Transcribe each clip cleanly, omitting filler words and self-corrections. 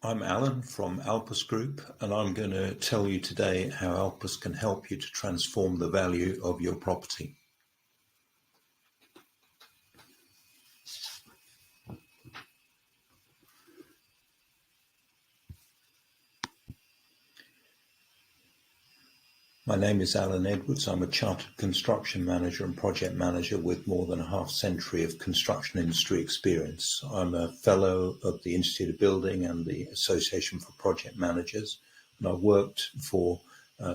I'm Alan from Alpus Group, and I'm going to tell you today how Alpus can help you to transform the value of your property. My name is Alan Edwards. I'm a chartered construction manager and project manager with more than a half century of construction industry experience. I'm a fellow of the Institute of Building and the Association for Project Managers, and I've worked for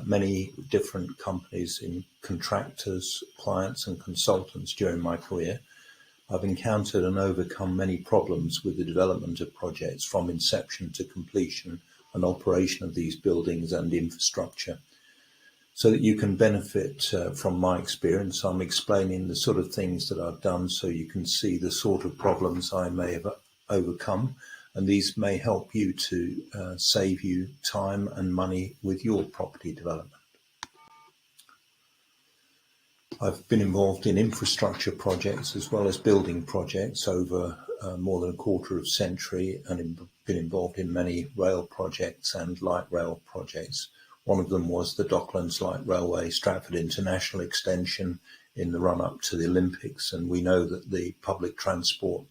many different companies in contractors, clients and consultants during my career. I've encountered and overcome many problems with the development of projects from inception to completion and operation of these buildings and infrastructure. So that you can benefit from my experience, I'm explaining the sort of things that I've done so you can see the sort of problems I may have overcome, and these may help you to save you time and money with your property development. I've been involved in infrastructure projects as well as building projects over more than a quarter of a century, and been involved in many rail projects and light rail projects. One of them was the Docklands Light Railway Stratford International Extension in the run-up to the Olympics, and we know that the public transport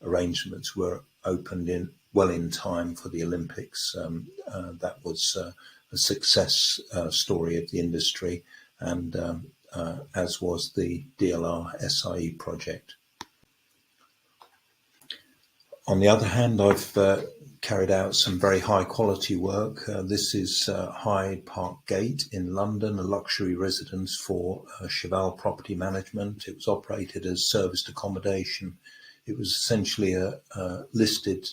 arrangements were opened well in time for the Olympics. That was a success story of the industry, and as was the DLR SIE project. On the other hand, I've carried out some very high quality work. This is Hyde Park Gate in London, a luxury residence for Cheval Property Management. It was operated as serviced accommodation. It was essentially a listed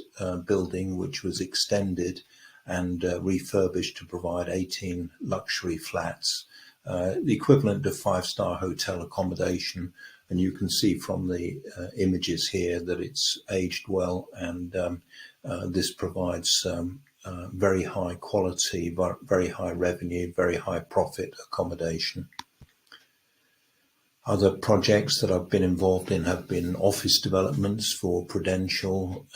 building which was extended and refurbished to provide 18 luxury flats, the equivalent of five-star hotel accommodation. And you can see from the images here that it's aged well, and this provides very high quality, very high revenue, very high profit accommodation. Other projects that I've been involved in have been office developments for Prudential,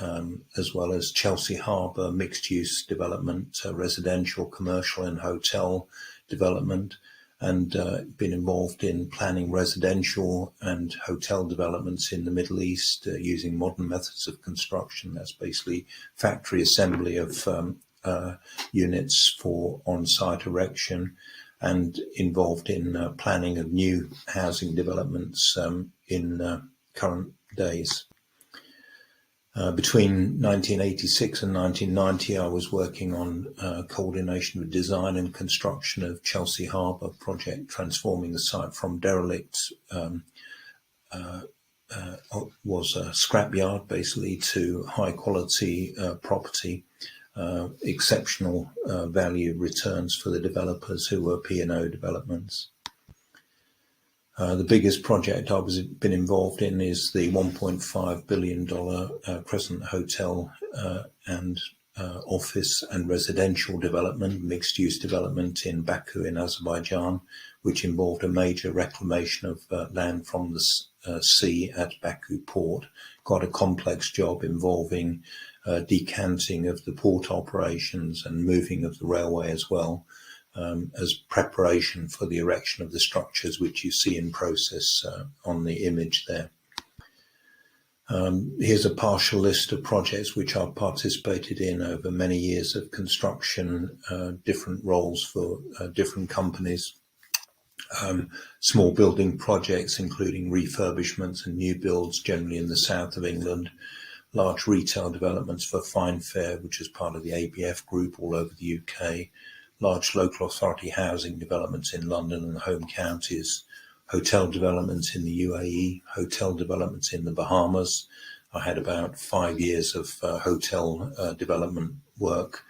as well as Chelsea Harbour mixed-use development, residential, commercial and hotel development, and been involved in planning residential and hotel developments in the Middle East using modern methods of construction. That's basically factory assembly of units for on-site erection, and involved in planning of new housing developments in current days. Between 1986 and 1990, I was working on coordination of design and construction of Chelsea Harbour project, transforming the site from derelict, was a scrapyard basically, to high quality property, exceptional value returns for the developers who were P&O developments. The biggest project I've been involved in is the $1.5 billion Crescent Hotel and office and residential development, mixed-use development in Baku in Azerbaijan, which involved a major reclamation of land from the sea at Baku port. Quite a complex job involving decanting of the port operations and moving of the railway as well, as preparation for the erection of the structures which you see in process on the image there. Here's a partial list of projects which I've participated in over many years of construction, different roles for different companies. Small building projects including refurbishments and new builds generally in the south of England. Large retail developments for Fine Fair, which is part of the ABF group all over the UK. Large local authority housing developments in London and the home counties, hotel developments in the UAE, hotel developments in the Bahamas. I had about 5 years of hotel development work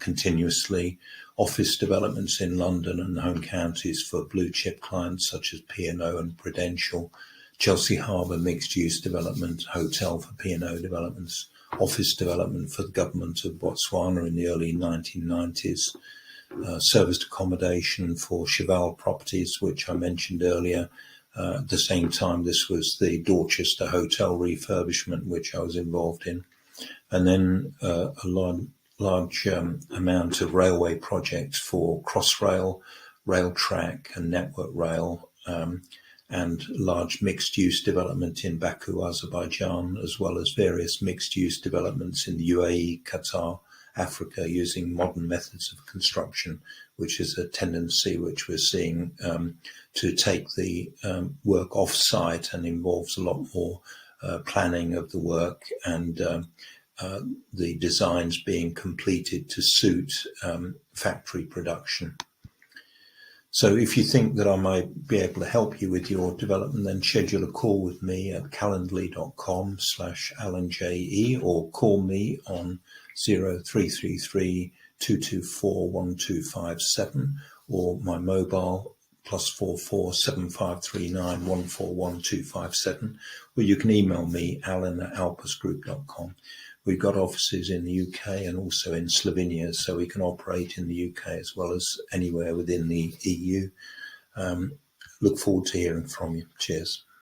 continuously. Office developments in London and the home counties for blue chip clients such as P&O and Prudential. Chelsea Harbour mixed-use development, hotel for P&O developments. Office development for the government of Botswana in the early 1990s, serviced accommodation for Cheval Properties, which I mentioned earlier. At the same time, this was the Dorchester Hotel refurbishment, which I was involved in. and then a large amount of railway projects for Crossrail, rail track and network rail, and large mixed-use development in Baku, Azerbaijan, as well as various mixed-use developments in the UAE, Qatar, Africa, using modern methods of construction, which is a tendency which we're seeing to take the work off-site, and involves a lot more planning of the work, and the designs being completed to suit factory production. So if you think that I might be able to help you with your development, then schedule a call with me at calendly.com/AlanJE, or call me on 0333 224 1257, or my mobile +44 7539 141 257, or you can email me, alan@alpusgroup.com. We've got offices in the UK and also in Slovenia, so we can operate in the UK as well as anywhere within the EU. Look forward to hearing from you. Cheers.